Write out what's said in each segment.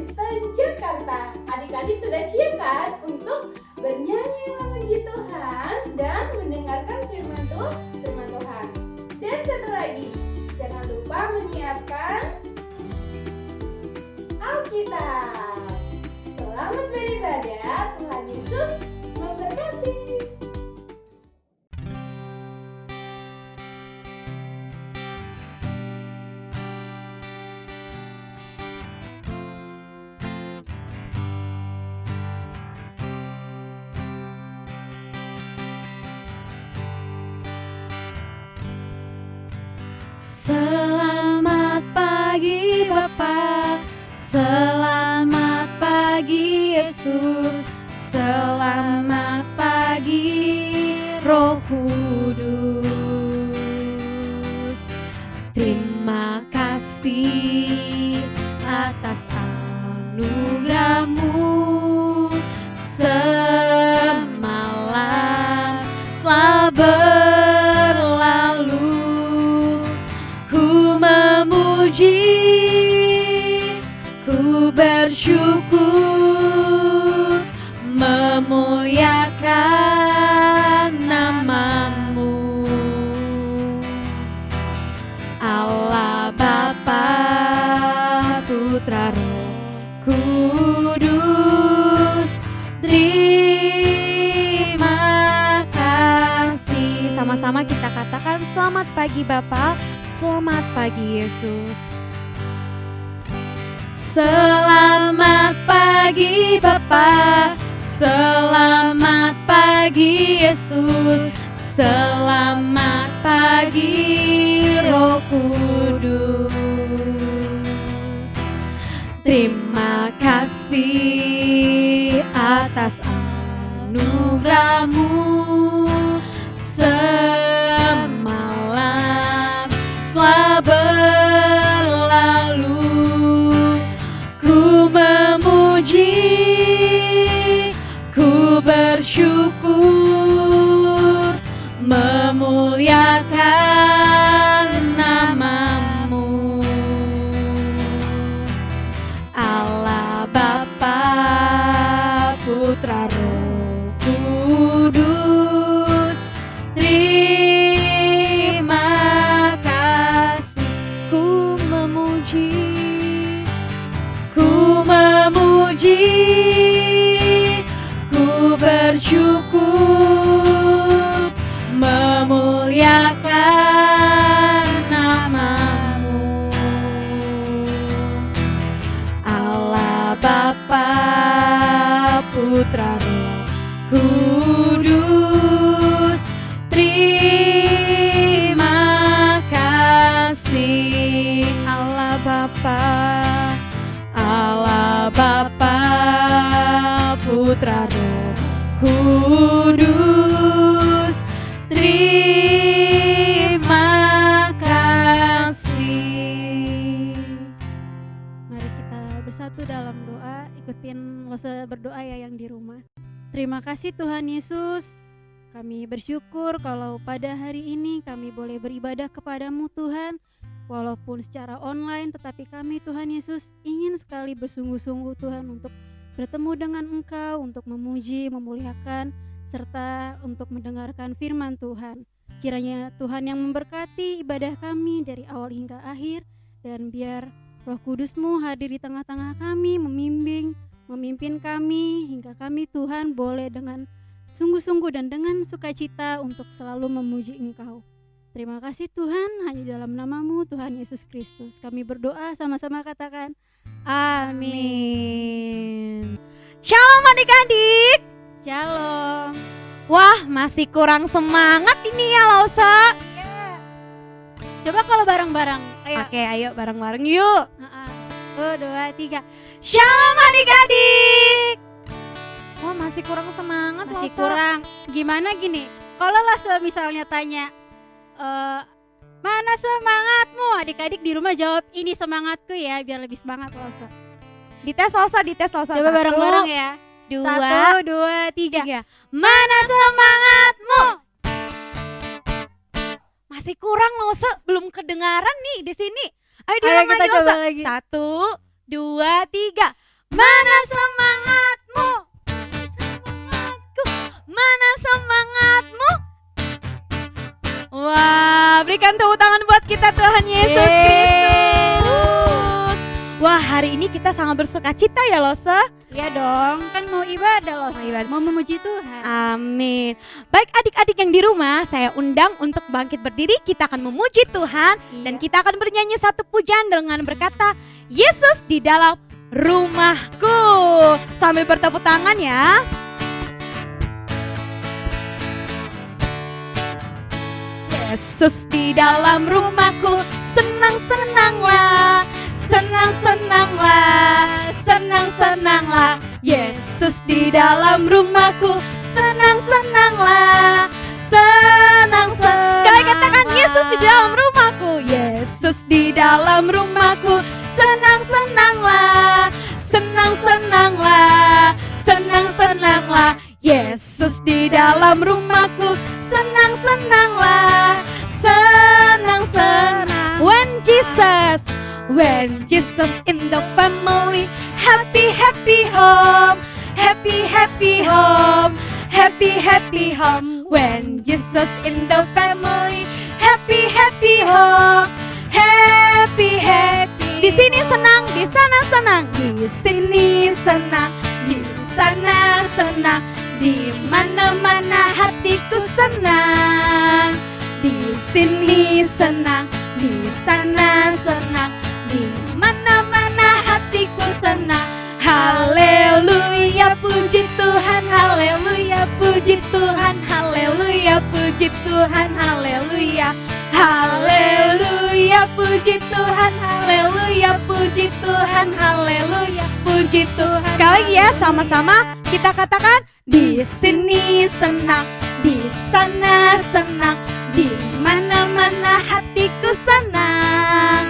Kristen Jakarta. Adik-adik sudah siap kan untuk bernyanyi memuji Tuhan dan mendengarkan firman Tuhan. Dan satu lagi, jangan lupa menyiapkan Alkitab. Selamat beribadah, Tuhan Yesus memberkati. Selamat pagi Bapa, selamat pagi Yesus, selamat pagi Roh Kudus. Terima kasih atas anugerah-Mu, semalam telah berlalu. Ku memuji, ku bersyukur, memuliakan nama-Mu. Allah Bapa, Putra, Roh Kudus, terima kasih. Sama-sama kita katakan selamat pagi Bapa, selamat pagi Yesus. Selamat pagi Bapa, selamat pagi Yesus, selamat pagi Roh Kudus. Terima kasih atas anugerah-Mu, semalam telah berlalu. Ku memuji, ku bersyukur, memuliakan nama-Mu. Allah Bapa, Putra, Roh Kudus, terima kasih. Ku memuji, ku bersyukur, memuliakan nama-Mu. Allah Bapa, Putra, Roh Kudus, terima kasih. Allah Bapa, Putra, Roh Kudus, terima kasih. Mari kita bersatu dalam doa, ikutin Lose berdoa ya yang di rumah. Terima kasih Tuhan Yesus, kami bersyukur kalau pada hari ini kami boleh beribadah kepadamu Tuhan. Walaupun secara online, tetapi kami Tuhan Yesus ingin sekali bersungguh-sungguh Tuhan untuk bertemu dengan Engkau, untuk memuji, memuliakan, serta untuk mendengarkan firman Tuhan. Kiranya Tuhan yang memberkati ibadah kami dari awal hingga akhir, dan biar Roh Kudus-Mu hadir di tengah-tengah kami, memimpin kami, hingga kami Tuhan boleh dengan sungguh-sungguh dan dengan sukacita untuk selalu memuji Engkau. Terima kasih Tuhan, hanya dalam nama-Mu Tuhan Yesus Kristus kami berdoa, sama-sama katakan amin. Shalom adik-adik. Shalom. Wah, masih kurang semangat ini ya Lausa. Coba kalau bareng-bareng. Ayo. Oke, ayo bareng-bareng yuk. 1, 2, 3. Shalom adik-adik. Wah, masih kurang semangat Masih Lausa. kurang. Gimana gini? Kalau Lausa misalnya tanya, mana semangatmu? Adik-adik di rumah jawab, ini semangatku ya, biar lebih semangat Lausa. Dites Lausa. Coba bareng-bareng ya. 2, 1, 2, 3. Mana semangatmu? Masih kurang Lausa, belum kedengaran nih di sini. Ayo diulang kita lagi coba Lausa. lagi. 1, 2, 3. Mana semangatmu? Semangatku, mana semangatmu? Wah, berikan tepuk tangan buat kita Tuhan Yesus Kristus. Wah, hari ini kita sangat bersuka cita ya Lose. Iya dong, kan mau ibadah loh, mau memuji Tuhan. Amin. Baik adik-adik yang di rumah, saya undang untuk bangkit berdiri. Kita akan memuji Tuhan dan kita akan bernyanyi satu pujian dengan berkata, Yesus di dalam rumahku. Sambil bertepuk tangan ya. Yesus di dalam rumahku, senang-senanglah, senang-senanglah, senang-senanglah. Yesus di dalam rumahku, senang-senanglah, senang-senang. Sekali katakan, Yesus di dalam rumahku, Yesus di dalam rumahku, senang-senanglah, senang-senanglah, senang-senanglah. Yesus di dalam rumahku, senang-senanglah, senang-senang. When Jesus in the family, happy happy home, happy happy home, happy happy home. When Jesus in the family, happy happy home, happy happy. Di sini senang, di sana senang, di sini senang, di sana senang. Di mana-mana hatiku senang, di sini senang, di sana senang, di mana-mana hatiku senang. Haleluya, puji Tuhan, haleluya, puji Tuhan, haleluya, puji Tuhan, haleluya. Haleluya, puji Tuhan, haleluya, puji Tuhan, haleluya, puji Tuhan. Sekali lagi ya, sama-sama kita katakan, di sini senang, di sana senang, di mana-mana hatiku senang.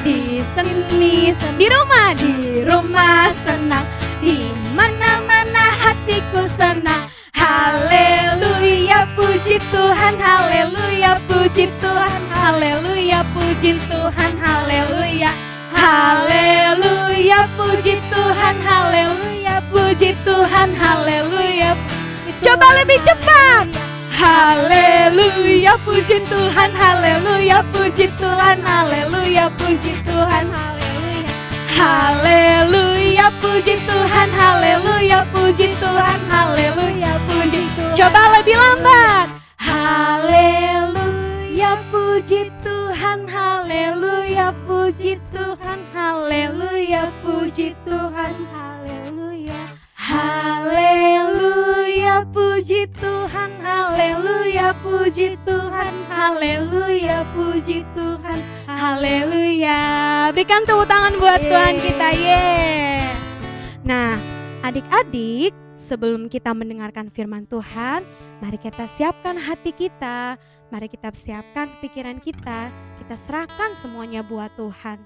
Di sini senang, di rumah senang, di mana-mana hatiku senang. Haleluya, puji Tuhan, haleluya, puji Tuhan, haleluya, puji Tuhan, haleluya. Haleluya, puji Tuhan, haleluya, puji Tuhan, haleluya. Coba lebih cepat. Haleluya, puji Tuhan, haleluya, puji Tuhan, haleluya, puji Tuhan, haleluya. Haleluya, puji Tuhan, haleluya, puji Tuhan, haleluya, puji Tuhan. Coba lebih lambat. Haleluya, puji Tuhan, haleluya, puji Tuhan, haleluya, puji Tuhan, haleluya. Haleluya, puji Tuhan, haleluya, puji Tuhan, haleluya, puji Tuhan, haleluya. Berikan tepuk tangan buat Tuhan kita, Nah, adik-adik, sebelum kita mendengarkan firman Tuhan, mari kita siapkan hati kita, mari kita siapkan pikiran kita serahkan semuanya buat Tuhan.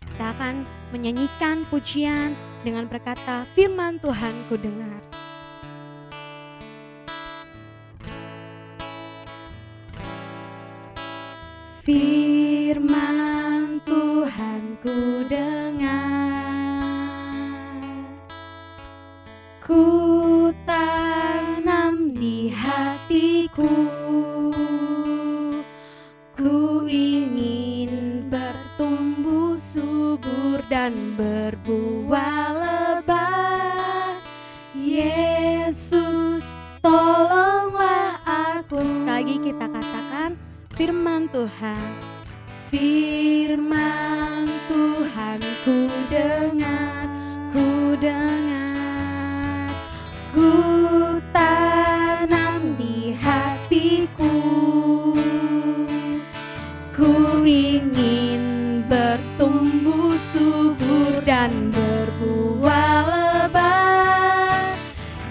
Kita akan menyanyikan pujian dengan berkata, firman Tuhan ku dengar. Firman Tuhan ku dengar, ku tanam di hatiku, ku ingin bertumbuh subur dan berbuah lebat. Yesus, tolonglah aku. Sekali lagi kita katakan, firman Tuhan, firman Tuhan ku dengar, ku dengar, ku tanam di hatiku, ku ingin bertumbuh subur dan berbuah lebat.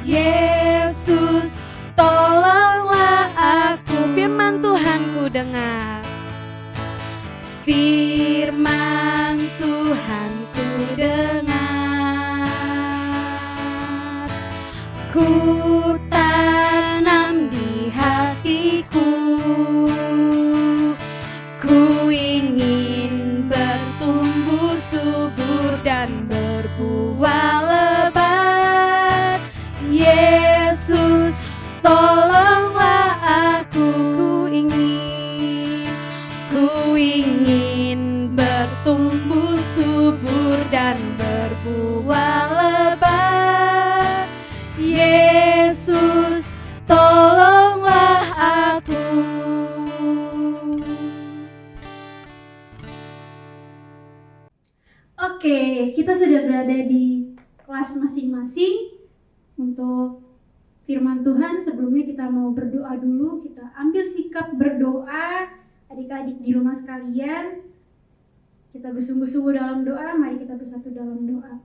Yesus, tolonglah aku. Firman Tuhan ku dengar, firman Tuhan ku dengar, ku tanam di hatiku, ku ingin bertumbuh subur dan berbuah di kelas masing-masing untuk firman Tuhan. Sebelumnya kita mau berdoa dulu. Kita ambil sikap berdoa. Adik-adik di rumah sekalian, kita bersungguh-sungguh dalam doa. Mari kita bersatu dalam doa.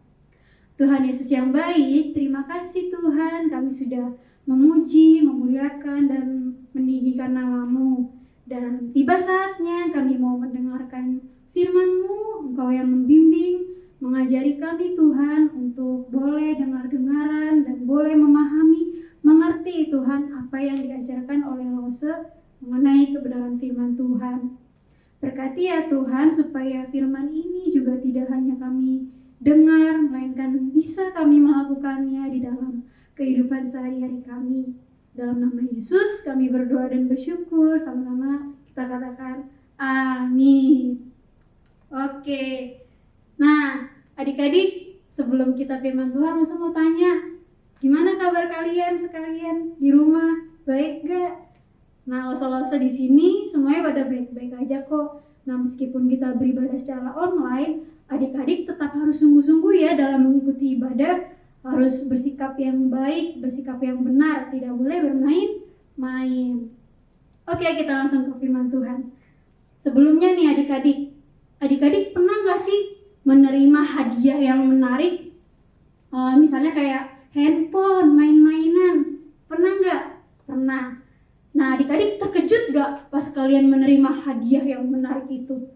Tuhan Yesus yang baik, terima kasih Tuhan, kami sudah memuji, memuliakan, dan meninggikan nama-Mu. Dan tiba saatnya kami mau mendengarkan firman-Mu. Engkau yang membimbing, mengajari kami Tuhan untuk boleh dengar-dengaran dan boleh memahami, mengerti Tuhan apa yang diajarkan oleh Lose mengenai kebenaran firman Tuhan. Berkati ya Tuhan supaya firman ini juga tidak hanya kami dengar, melainkan bisa kami melakukannya di dalam kehidupan sehari-hari kami. Dalam nama Yesus kami berdoa dan bersyukur. Sama-sama kita katakan amin. Oke. Nah, adik-adik, sebelum kita firman Tuhan, langsung mau tanya, gimana kabar kalian sekalian di rumah? Baik gak? Nah, lose-lose di sini semuanya pada baik-baik aja kok. Nah, meskipun kita beribadah secara online, adik-adik tetap harus sungguh-sungguh ya dalam mengikuti ibadah, harus bersikap yang baik, bersikap yang benar, tidak boleh bermain-main. Oke, kita langsung ke firman Tuhan. Sebelumnya nih adik-adik pernah gak sih menerima hadiah yang menarik? Misalnya kayak handphone, main-mainan, pernah gak? Pernah. Nah, adik-adik terkejut gak pas kalian menerima hadiah yang menarik itu?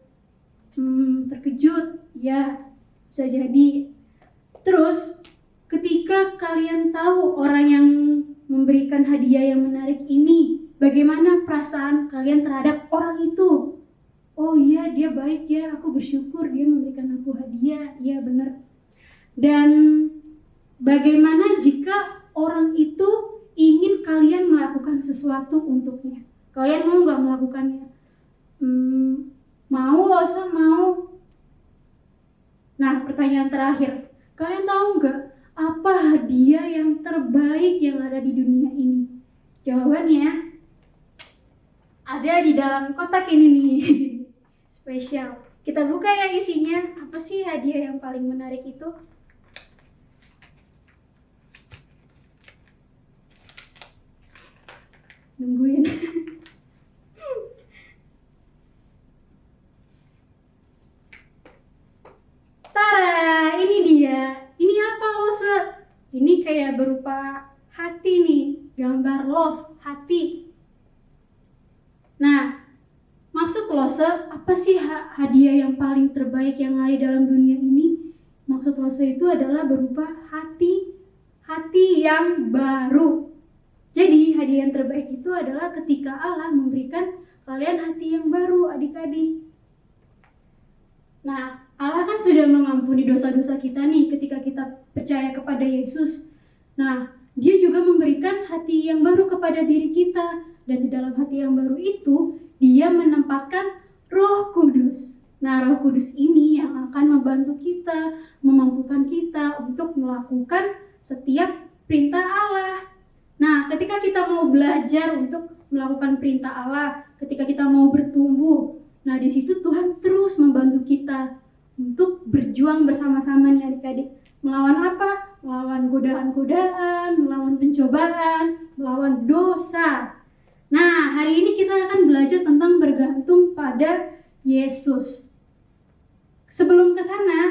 Terkejut, ya, bisa jadi. Terus, ketika kalian tahu orang yang memberikan hadiah yang menarik ini, bagaimana perasaan kalian terhadap orang itu? Oh iya, dia baik ya, aku bersyukur dia memberikan aku hadiah, iya benar. Dan bagaimana jika orang itu ingin kalian melakukan sesuatu untuknya? Kalian mau gak melakukannya? Mau, Lose, mau. Nah, pertanyaan terakhir. Kalian tahu nggak apa hadiah yang terbaik yang ada di dunia ini? Jawabannya ada di dalam kotak ini nih. Spesial. Kita buka ya isinya. Apa sih hadiah yang paling menarik itu? Nungguin. Tara, ini dia. Ini apa Lose? Ini kayak berupa hati nih, gambar love, hati. Nah, maksud Lose, apa sih hadiah yang paling terbaik yang ada dalam dunia ini? Maksud Lose itu adalah berupa hati yang baru. Jadi, hadiah yang terbaik itu adalah ketika Allah memberikan kalian hati yang baru, adik-adik. Nah, Allah kan sudah mengampuni dosa-dosa kita nih ketika kita percaya kepada Yesus. Nah, Dia juga memberikan hati yang baru kepada diri kita. Dan di dalam hati yang baru itu, Dia menempatkan Roh Kudus. Nah, Roh Kudus ini yang akan membantu kita, memampukan kita untuk melakukan setiap perintah Allah. Nah, ketika kita mau belajar untuk melakukan perintah Allah, ketika kita mau bertumbuh, nah di situ Tuhan terus membantu kita untuk berjuang bersama-sama nih adik-adik. Melawan apa? Melawan godaan-godaan, melawan pencobaan, melawan dosa. Nah, hari ini kita akan belajar tentang bergantung pada Yesus. Sebelum ke sana,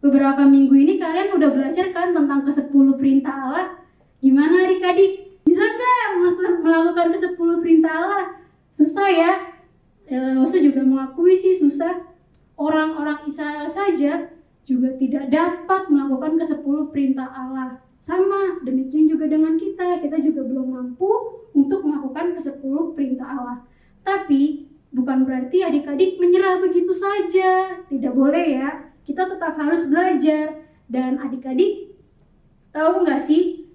beberapa minggu ini kalian udah belajar kan tentang ke-10 perintah Allah? Gimana adik-adik? Bisa nggak melakukan ke-10 perintah Allah? Susah ya? Lose juga mengakui sih susah. Orang-orang Israel saja juga tidak dapat melakukan ke-10 perintah Allah. Sama, demikian juga dengan kita juga belum mampu untuk melakukan ke-10 perintah Allah. Tapi, bukan berarti adik-adik menyerah begitu saja. Tidak boleh ya, kita tetap harus belajar. Dan adik-adik, tahu nggak sih?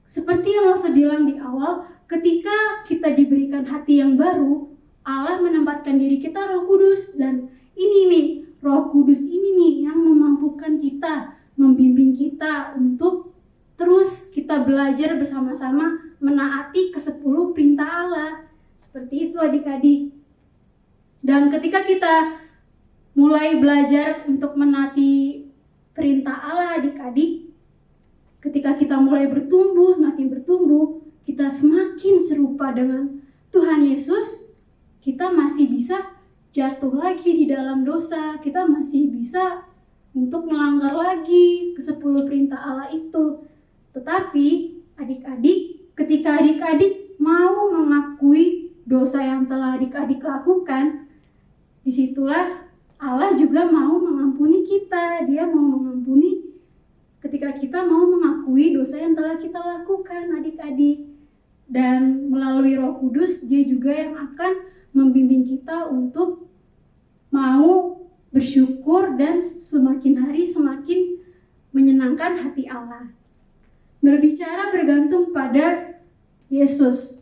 Seperti yang Lose bilang di awal, ketika kita diberikan hati yang baru, Allah menempatkan diri kita Roh Kudus. Dan ini nih, Roh Kudus ini nih yang memampukan kita, membimbing kita untuk terus kita belajar bersama-sama menaati ke-10 perintah Allah. Seperti itu adik-adik. Dan ketika kita mulai belajar untuk menaati perintah Allah adik-adik, ketika kita mulai bertumbuh, semakin bertumbuh, kita semakin serupa dengan Tuhan Yesus, kita masih bisa jatuh lagi di dalam dosa, kita masih bisa untuk melanggar lagi ke 10 perintah Allah itu. Tetapi adik-adik, ketika adik-adik mau mengakui dosa yang telah adik-adik lakukan, disitulah Allah juga mau mengampuni kita. Dia mau mengampuni ketika kita mau mengakui dosa yang telah kita lakukan adik-adik. Dan melalui Roh Kudus, Dia juga yang akan membimbing kita untuk mau bersyukur dan semakin hari semakin menyenangkan hati Allah. Berbicara bergantung pada Yesus.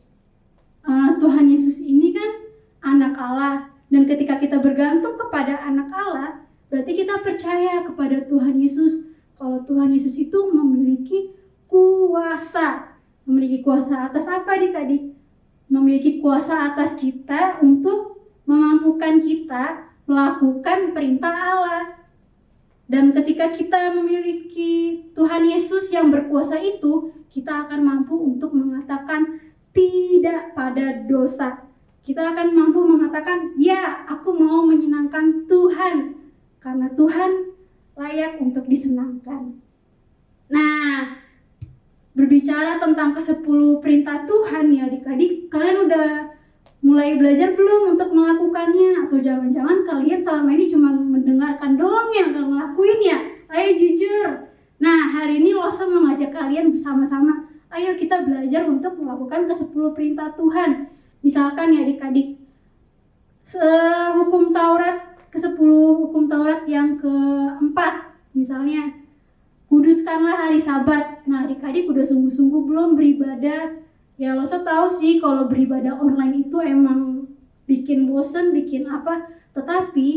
Tuhan Yesus ini kan anak Allah. Dan ketika kita bergantung kepada anak Allah, berarti kita percaya kepada Tuhan Yesus. Kalau Tuhan Yesus itu memiliki kuasa. Memiliki kuasa atas apa adik-adik? Memiliki kuasa atas kita untuk memampukan kita melakukan perintah Allah. Dan ketika kita memiliki Tuhan Yesus yang berkuasa itu, kita akan mampu untuk mengatakan tidak pada dosa. Kita akan mampu mengatakan, ya, aku mau menyenangkan Tuhan, karena Tuhan layak untuk disenangkan. Nah, berbicara tentang ke-10 perintah Tuhan ya adik-adik, kalian udah mulai belajar belum untuk melakukannya? Atau jangan-jangan kalian selama ini cuma mendengarkan doang ya, gak ngelakuin ya? Ayo jujur. Nah, hari ini Losa mengajak kalian bersama-sama, ayo kita belajar untuk melakukan ke-10 perintah Tuhan. Misalkan ya adik-adik, hukum Taurat, ke-10 hukum Taurat yang keempat, misalnya, kuduskanlah hari Sabat. Nah, adik-adik udah sungguh-sungguh belum beribadah? Ya, Losa tahu sih kalau beribadah online itu emang bikin bosen, bikin apa. Tetapi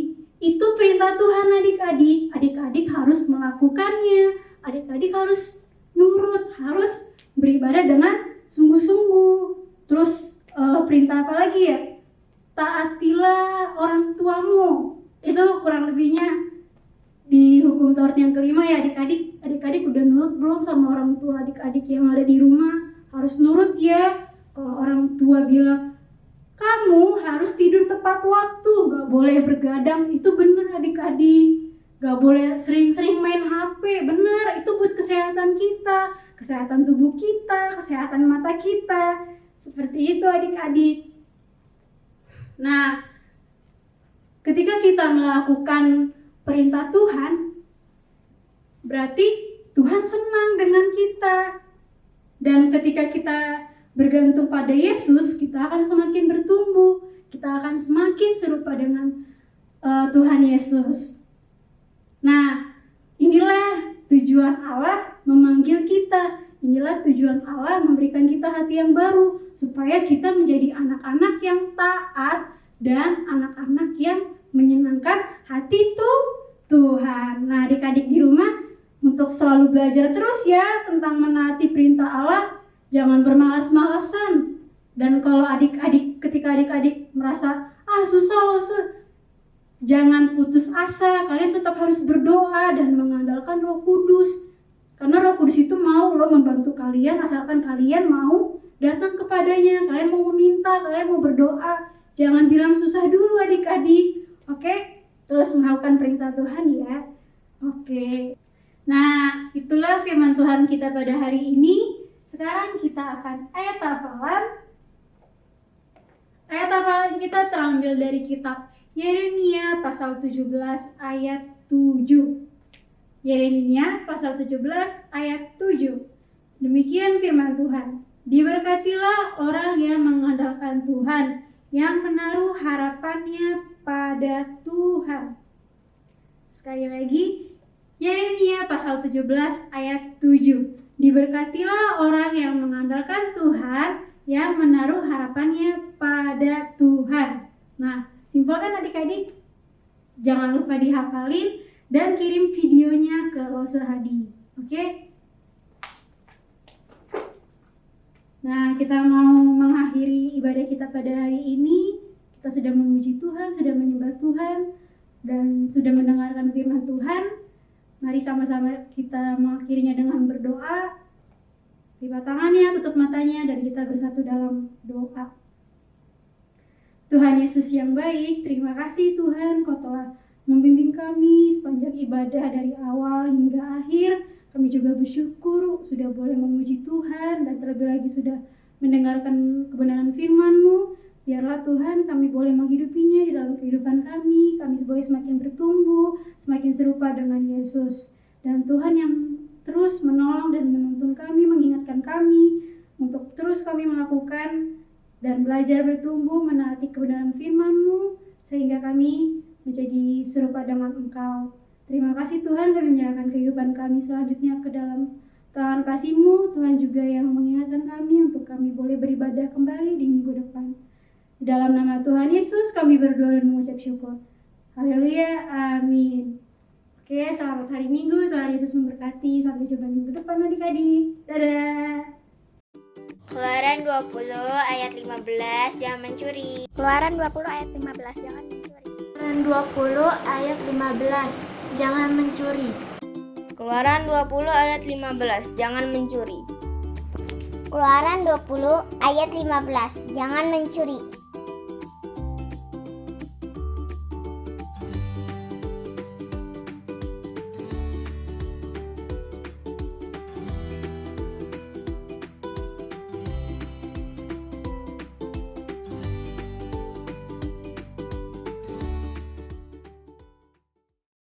itu perintah Tuhan adik-adik. Adik-adik harus melakukannya. Adik-adik harus nurut, harus beribadah dengan sungguh-sungguh. Terus perintah apa lagi ya? Taatilah orang tuamu. Itu kurang lebihnya di hukum Taurat yang kelima ya adik-adik. Adik-adik udah nurut belum sama orang tua adik-adik yang ada di rumah? Harus nurut ya. Kalau orang tua bilang, kamu harus tidur tepat waktu, gak boleh bergadang, itu bener adik-adik. Gak boleh sering-sering main HP, bener, itu buat kesehatan kita, kesehatan tubuh kita, kesehatan mata kita. Seperti itu adik-adik. Nah, ketika kita melakukan perintah Tuhan, berarti Tuhan senang dengan kita. Dan ketika kita bergantung pada Yesus, kita akan semakin bertumbuh. Kita akan semakin serupa dengan Tuhan Yesus. Nah, inilah tujuan Allah memanggil kita. Inilah tujuan Allah memberikan kita hati yang baru, supaya kita menjadi anak-anak yang taat dan anak-anak yang menyenangkan hati Tuhan. Nah, adik-adik di rumah untuk selalu belajar terus ya tentang menaati perintah Allah. Jangan bermalas-malasan. Dan kalau ketika adik-adik merasa susah, jangan putus asa. Kalian tetap harus berdoa dan mengandalkan Roh Kudus. Karena Roh Kudus itu mau membantu kalian asalkan kalian mau datang kepadanya. Kalian mau meminta, kalian mau berdoa. Jangan bilang susah dulu adik-adik. Oke? Terus melakukan perintah Tuhan ya. Oke. Nah, itulah firman Tuhan kita pada hari ini. Sekarang kita akan ayat hafalan. Ayat hafalan kita terambil dari kitab Yeremia pasal 17 ayat 7. Yeremia pasal 17 ayat 7. Demikian firman Tuhan. Diberkatilah orang yang mengandalkan Tuhan, yang menaruh harapannya pada Tuhan. Sekali lagi, Yeremia pasal 17 ayat 7. Diberkatilah orang yang mengandalkan Tuhan, yang menaruh harapannya pada Tuhan. Nah, simpulkan adik-adik. Jangan lupa dihafalin dan kirim videonya ke Losa Hadi. Oke? Nah, kita mau mengakhiri ibadah kita pada hari ini. Kita sudah memuji Tuhan, sudah menyembah Tuhan, dan sudah mendengarkan firman Tuhan. Mari sama-sama kita mengakhirinya dengan berdoa. Lipat tangannya, tutup matanya, dan kita bersatu dalam doa. Tuhan Yesus yang baik, terima kasih Tuhan, Kau telah membimbing kami sepanjang ibadah dari awal hingga akhir. Kami juga bersyukur sudah boleh memuji Tuhan dan terlebih lagi sudah mendengarkan kebenaran firman-Mu. Biarlah Tuhan kami boleh menghidupinya di dalam kehidupan kami boleh semakin bertumbuh, semakin serupa dengan Yesus. Dan Tuhan yang terus menolong dan menuntun kami, mengingatkan kami untuk terus kami melakukan dan belajar bertumbuh menaati kebenaran firman-Mu sehingga kami menjadi serupa dengan Engkau. Terima kasih Tuhan, kami menyerahkan kehidupan kami selanjutnya ke dalam tangan kasih-Mu. Tuhan juga yang mengingatkan kami untuk kami boleh beribadah kembali di minggu depan. Di dalam nama Tuhan Yesus kami berdoa dan mengucap syukur. Haleluya, amin. Oke, selamat hari Minggu, Tuhan Yesus memberkati. Sampai jumpa minggu depan adik-adik. Dadah. Keluaran 20 ayat 15, jangan mencuri. Keluaran 20 ayat 15, jangan mencuri. Keluaran 20 ayat 15, jangan mencuri. Keluaran 20 ayat 15, jangan mencuri. Keluaran 20 ayat 15, jangan mencuri.